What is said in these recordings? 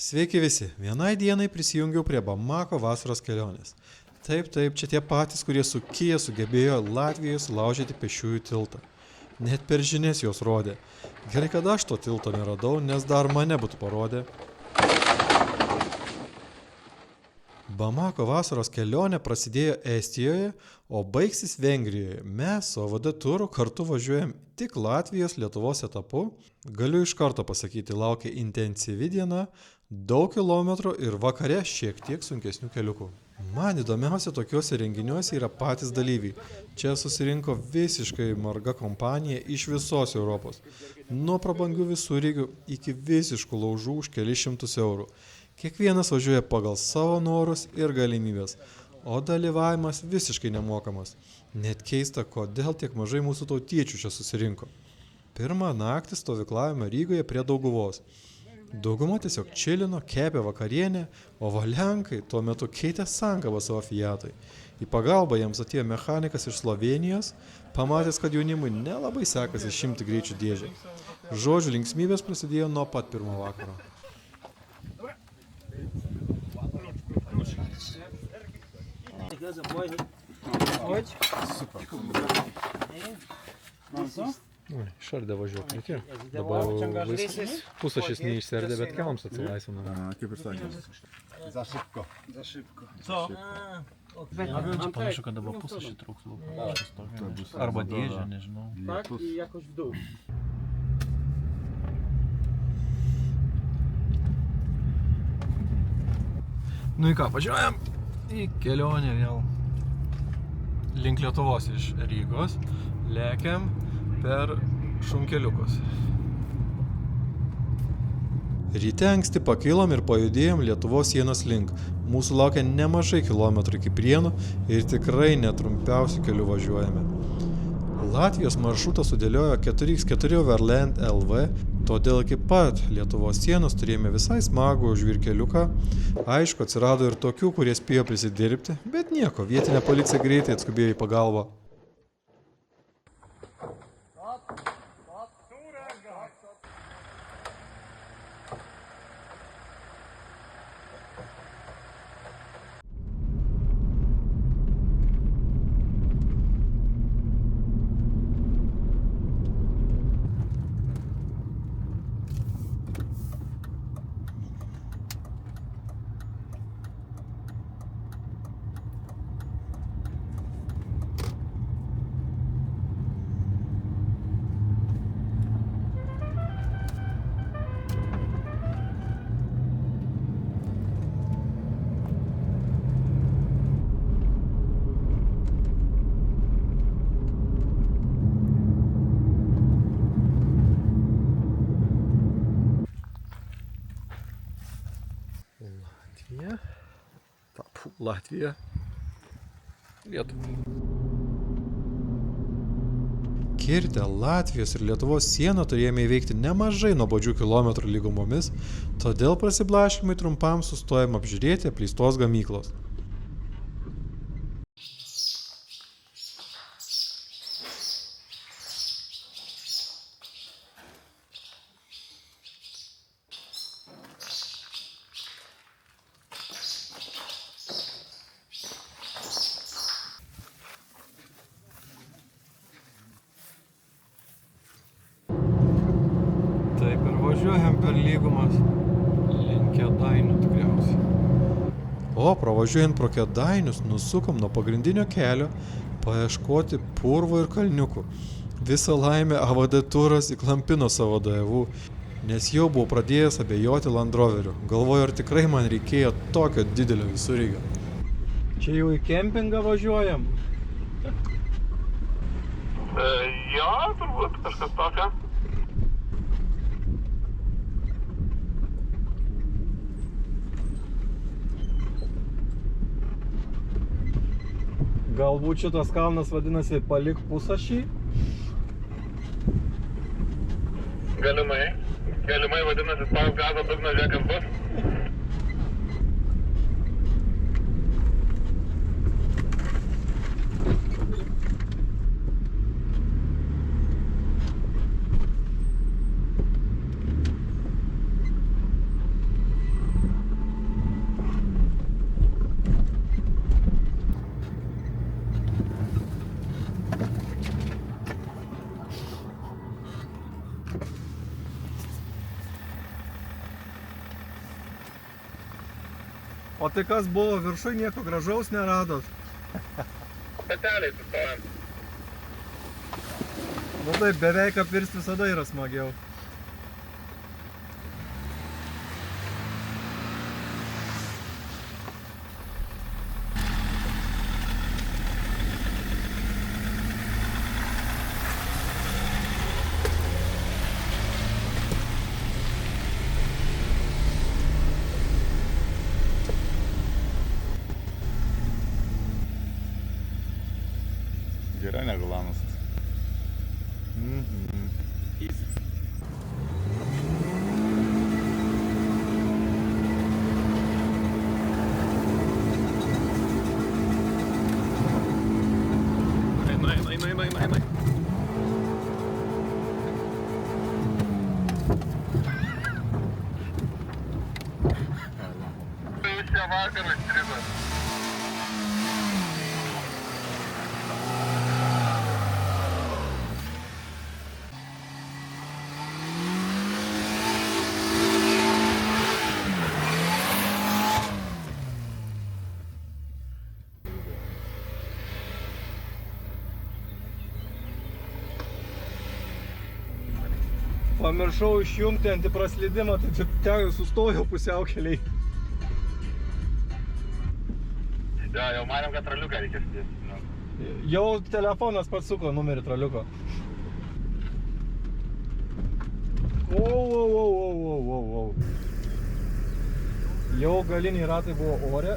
Sveiki visi, vienai dienai prisijungiau prie Bamako vasaros kelionės. Taip, čia tie patys, kurie su Kija sugebėjo Latvijoje sulaužyti pėsčiųjų tiltą. Net per žinias jos rodė. Gerai, kad aš to tilto neradau, nes dar mane būtų parodę. Bamako vasaros kelionė prasidėjo Estijoje, o baigsis Vengrijoje. Mes su OVD turu kartu važiuojam tik Latvijos Lietuvos etapu. Galiu iš karto pasakyti, laukia intensyvi diena, daug kilometrų ir vakare šiek tiek sunkesnių keliukų. Man įdomiausia tokiuose renginiuose yra patys dalyviai. Čia susirinko visiškai marga kompanija iš visos Europos. Nuo prabangių visureigių iki visiškų laužų už kelis šimtus eurų. Kiekvienas važiuoja pagal savo norus ir galimybės, o dalyvavimas visiškai nemokamas. Net keista, kodėl tiek mažai mūsų tautiečių čia susirinko. Pirmą naktį stovyklavome Rygoje prie Dauguvos. Dauguma tiesiog čilino, kepė vakarienę, o Lenkai tuo metu keitė sankabą savo Fiatui. Į pagalbą jiems atėjo mechanikas iš Slovenijos, pamatęs, kad jaunimui nelabai sekasi išimti greičių dėžę. Žodžių linksmybės prasidėjo nuo pat pirmo vakaro. Šardė važiuok, bet ir. Dabar pusašis neišserdė, bet kelams atsilaisvino. Kaip ir sakė. Za szybko. Co? Czy panašu, kad dabar pusašį trūks arba dėžę, nežinau. Tak i jakoś w dół. Nu į ką, važiuojam į kelionę vėl link Lietuvos iš Rygos, lekiam per šunkeliukus. Ryte anksti pakilom ir pajudėjom Lietuvos sienos link. Mūsų laukia nemažai kilometrų iki Prienų ir tikrai netrumpiausių kelių važiuojame. Latvijos maršrutą sudėliojo 4x4 Overland LV, todėl iki pat Lietuvos sienos turėjome visai smagų žvyrkeliuką. Aišku, atsirado ir tokių, kurie spėjo prisidirbti, bet nieko, vietinė policija greitai atskubėjo į pagalbą. Latvija, Lietuva. Kirtę Latvijos ir Lietuvos sieną turėjome įveikti nemažai nuobodžių kilometrų lygumomis, todėl prasiblaškimai trumpam sustojom apžiūrėti apleistos gamyklos. Taip ir važiuojam per lygumas link Kėdainių tikriausiai. O pravažiuojant pro Kėdainius nusukom nuo pagrindinio kelio paieškoti purvo ir kalniukų. Visą laimę AVD turas įklampino savo DAV, nes jau buvau pradėjęs abejoti Land Roveriu. Galvoju, ar tikrai man reikėjo tokio didelio visureigio. Čia jau į kempingą važiuojam? Jo, turbūt kažkas tokio. Galbūt šitas kalnas vadinasi Palik pusašį? Galimai vadinasi spaus gazo dugno žiūrėk bus. O tai kas buvo viršui, nieko gražaus neradot? Pateliai sustojam. Nu taip, beveik apvirsti visada yra smagiau. Geriau negu Lanusas. Einai. Tai jūs čia vakarą skridot. Pamiršau išjungti antipraslydimą, tai čia ten sustojau pusiaukeliai. Jo, jau manėm, kad traliuką reikia sėsti. Jau telefonas pats suko numerį traliuko. Wow. Jau galiniai ratai buvo ore.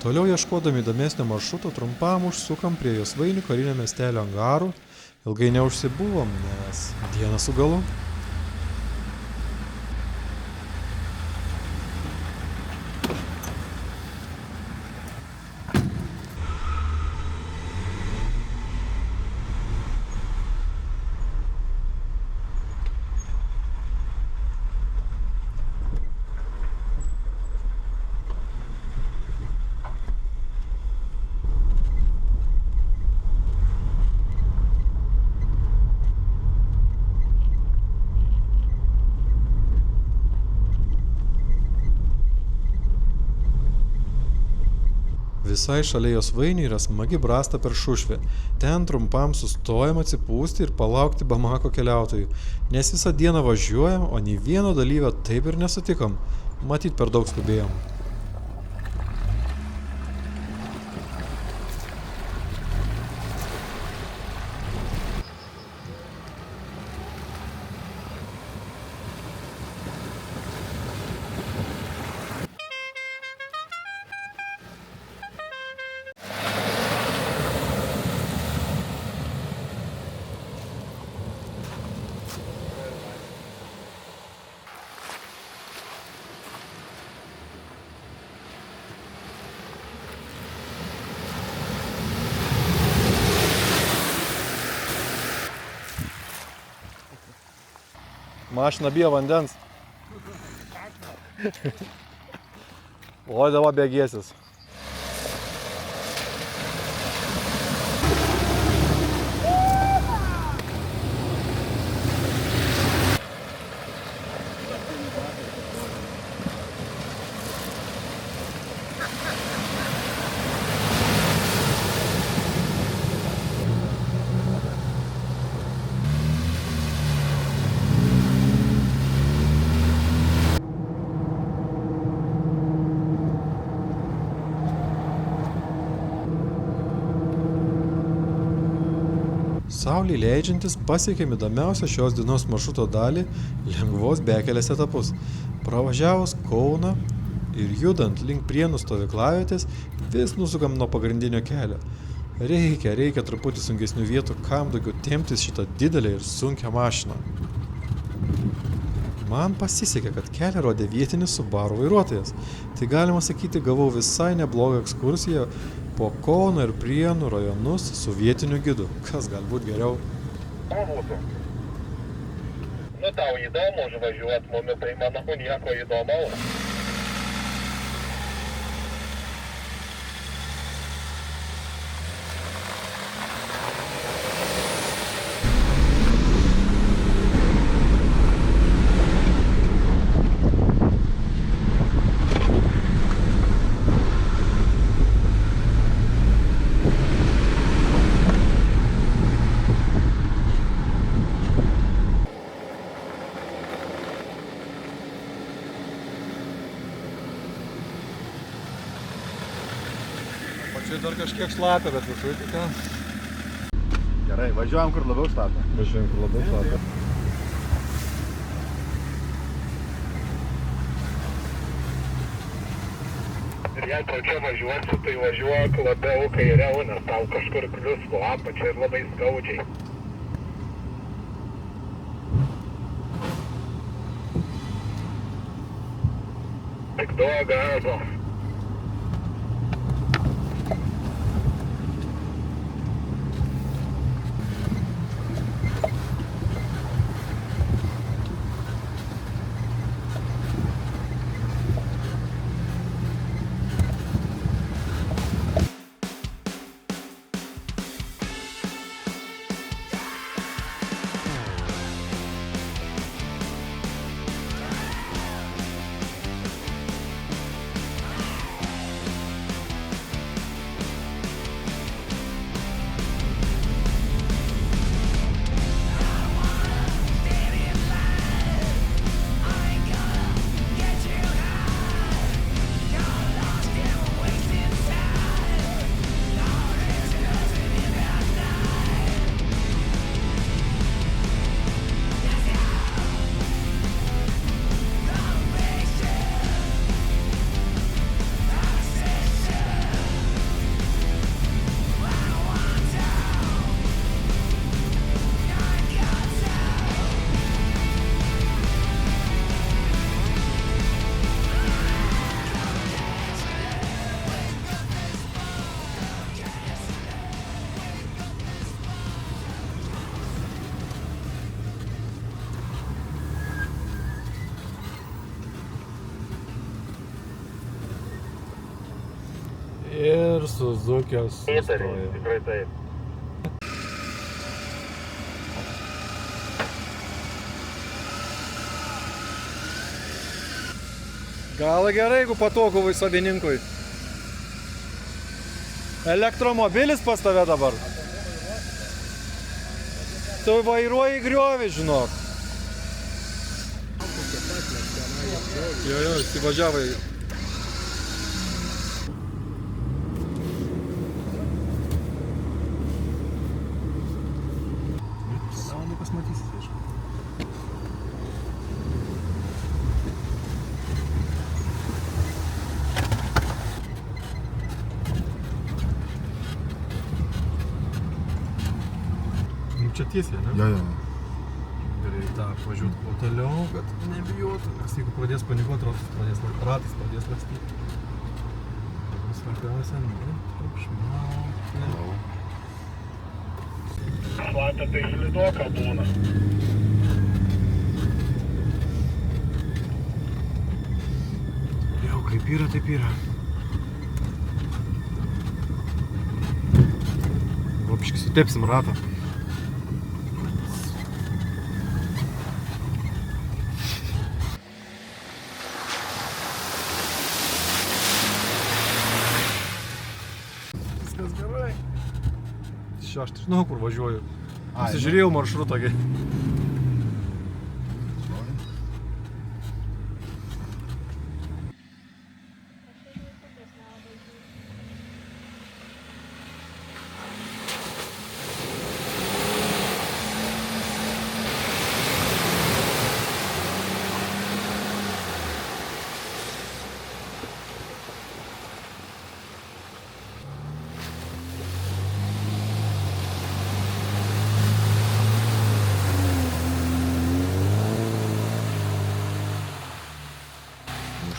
Toliau ieškodami įdomesnio maršruto trumpam užsukam prie Josvainių karinio miestelio angarų. Ilgai neužsibuvom, nes diena su galu. Visai šalia Josvainių yra smagi brasta per Šušvę. Ten trumpam sustojam atsipūsti ir palaukti Bamako keliautojų, nes visą dieną važiuojam, o nei vieno dalyvio taip ir nesutikom. Matyt, per daug skubėjom. Mašina bijo vandens. O dabar bėgėsis. Saulei leidžiantis pasiekėm įdomiausią šios dienos maršruto dalį – lengvos bekelės etapus. Pravažiavus Kauną ir judant link Prienų stovyklavietės, vis nusukam nuo pagrindinio kelio. Reikia truputį sunkesnių vietų, kam daugiau temptis šitą didelę ir sunkią mašiną. Man pasisekė, kad kelią rodė vietinis Subaru vairuotojas. Tai galima sakyti, gavau visai neblogą ekskursiją po Kauno ir Prienų rajonus su vietiniu gidu. Kas gali būti geriau? Būtų. Nu tau įdomu užvažiuot mumi, tai manau nieko įdomaus. Čia dar kažkiek šlapia, bet visur tik ten. Gerai, važiuojam kur labiau šlapia. Važiuojam kur labiau šlapia. Ir jei tau čia važiuosi, tai važiuok labiau kairiau, nes tau kažkur klius po apačią ir labai skaudžiai. Tik duok gazo. Ir Suzukės sustoja. Tikrai taip. Gal gerai, jeigu patogu savininkui. Elektromobilis pas tave dabar. Tu vairuoji griovį, žinok. Jo, įsivažiavai. Čia tiesiai, ne? Jo. Gerai, dar važiuot kuo toliau, kad nebijotų, nes jeigu pradės panikuoti, ratais pradės lakstyti. Svarbiausia, triukšmauti. Šlapia tai slidoka būna. Jau, kaip yra, taip yra. Vapškai sutepsim ratą. Viskas gerai. Aš žinau, kur važiuoju. Pasižiūrėjau maršrutą.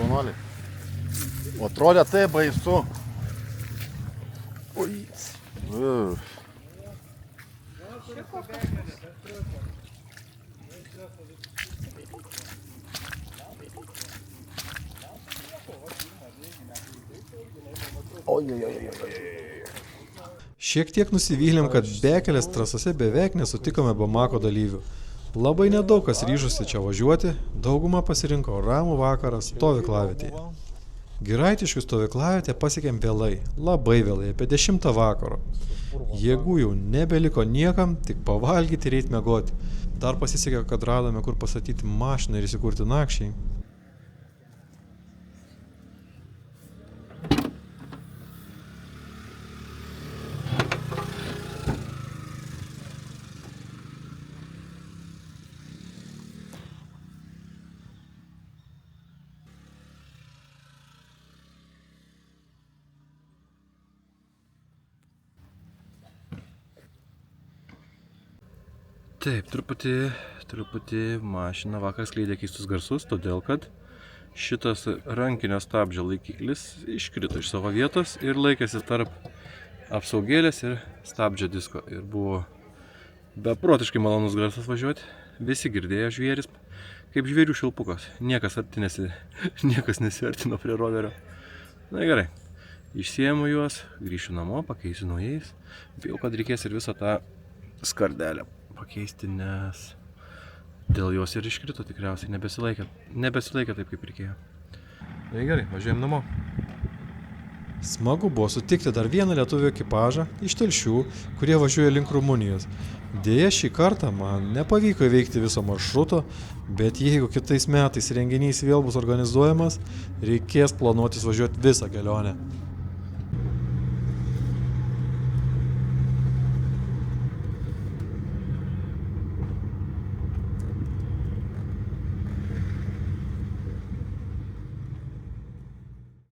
šaunuoliai. O atrodė tai baisu. Ui. Šiek tiek nusivylėm, kad bekelės trasose beveik nesutikome Bamako dalyvių. Labai nedaug kas ryžosi čia važiuoti, dauguma pasirinko ramų vakarą stovyklavietėje. Giraitiškių stovyklavietę pasiekėm vėlai, labai vėlai, apie 10 vakaro. Jėgų jau nebeliko niekam, tik pavalgyti ir eit miegoti. Dar pasisekė, kad radome, kur pastatyti mašiną ir įsikurti nakščiai. Taip, truputį mašina vakar skleidė keistus garsus, todėl kad šitas rankinio stabdžio laikiklis iškrito iš savo vietos ir laikėsi tarp apsaugėlės ir stabdžio disko. Ir buvo beprotiškai malonus garsas važiuoti. Visi girdėjo žvėris, kaip žvėrių šilpukas. Niekas nesiartino prie roverio. Na gerai, išsiėmu juos, grįšiu namo, pakeisiu naujais. Bijau, kad reikės ir visą tą skardelę pakeisti, nes dėl jos ir iškrito tikriausiai, nebesilaikė taip, kaip reikėjo. Na gerai, važiuojam namo. Smagu buvo sutikti dar vieną lietuvių ekipažą iš Telšių, kurie važiuoja link Rumunijos. Deja, šį kartą man nepavyko įveikti viso maršruto, bet jeigu kitais metais renginys vėl bus organizuojamas, reikės planuotis važiuoti visą kelionę.